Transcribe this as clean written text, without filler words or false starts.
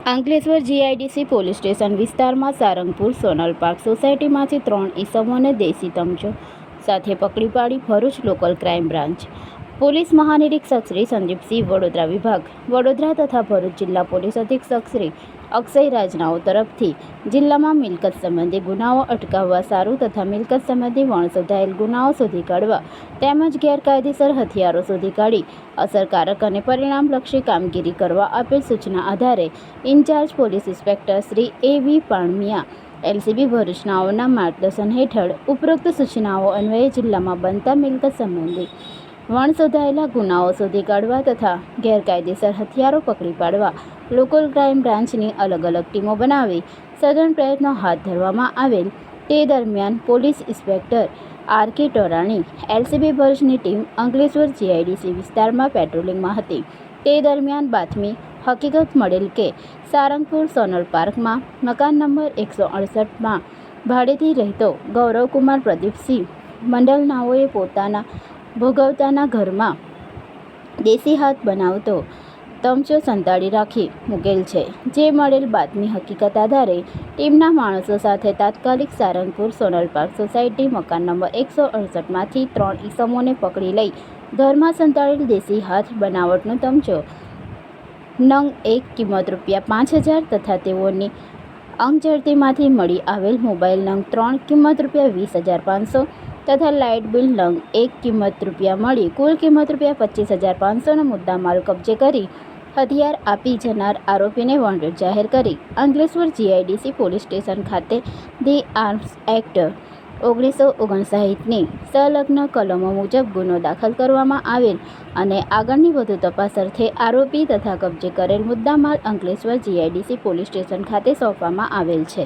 Ankleshwar GIDC police station વિસ્તારમાં Sarangpur Sonal park સોસાયટીમાંથી 3 ઈસમોને દેશી તમચો સાથે પકડી પાડી Bharuch local crime branch police મહાનિરીક્ષક શ્રી સંદીપસિંહ વડોદરા વિભાગ વડોદરા તથા ભરૂચ જિલ્લા પોલીસ અધિક્ષક શ્રી અક્ષય રાજનાઓ તરફથી જિલ્લામાં મિલકત સંબંધી ગુનાઓ અટકાવવા સારું તથા મિલકત સંબંધી વણશોધાયેલ ગુનાઓ શોધી કાઢવા તેમજ ગેરકાયદેસર હથિયારો શોધી કાઢી અસરકારક અને પરિણામલક્ષી કામગીરી કરવા આપેલ સૂચના આધારે incharge police inspector Shri A V. Panmiya LCB ભરૂચનાઓના માર્ગદર્શન હેઠળ ઉપરોક્ત સૂચનાઓ અન્વયે જિલ્લામાં બનતા મિલકત સંબંધી વણશોધાયેલા ગુનાઓ શોધી કાઢવા તથા ગેરકાયદેસર હથિયારો પકડી પાડવા લોકલ ક્રાઇમ બ્રાન્ચની અલગ અલગ ટીમો બનાવી સઘન પ્રયત્નો હાથ ધરવામાં આવેલ તે દરમિયાન police inspector R K. Torani LCB ભરૂચની ટીમ અંકલેશ્વર જીઆઈડીસી વિસ્તારમાં પેટ્રોલિંગમાં હતી તે દરમિયાન બાતમી હકીકત મળેલ કે સારંગપુર સોનલ પાર્કમાં મકાન નંબર 168માં ભાડેથી રહેતો ગૌરવકુમાર પ્રદીપસિંહ મંડલ નાઓએ પોતાના ભોગવતાના ઘરમાં દેશી હાથ બનાવતો તમચો સંતાડી રાખી મૂકેલ છે. જે મળેલ બાતમી હકીકત આધારે ટીમના માણસો સાથે તાત્કાલિક સારંગપુર સોનલ પાર્ક સોસાયટી મકાન નંબર 168માંથી 3 ઈસમોને પકડી લઈ ઘરમાં સંતાડેલ દેશી હાથ બનાવટનો તમચો નંગ 1 કિંમત ₹5000 તથા તેઓની અંગઝડતીમાંથી મળી આવેલ મોબાઈલ નંગ 3 કિંમત ₹20,500 તથા લાઇટ બિલ નંગ 1 કિંમત રૂપિયા મળી કુલ કિંમત ₹25,500નો મુદ્દામાલ કબજે કરી હથિયાર આપી જનાર આરોપીને વોન્ટેડ જાહેર કરી અંકલેશ્વર જીઆઈડીસી પોલીસ સ્ટેશન ખાતે ધી આર્મ્સ એક્ટ 1959ની સંલગ્ન કલમો મુજબ ગુનો દાખલ કરવામાં આવેલ અને આગળની વધુ તપાસ અર્થે આરોપી તથા કબજે કરેલ મુદ્દામાલ અંકલેશ્વર જીઆઈડીસી પોલીસ સ્ટેશન ખાતે સોંપવામાં આવેલ છે.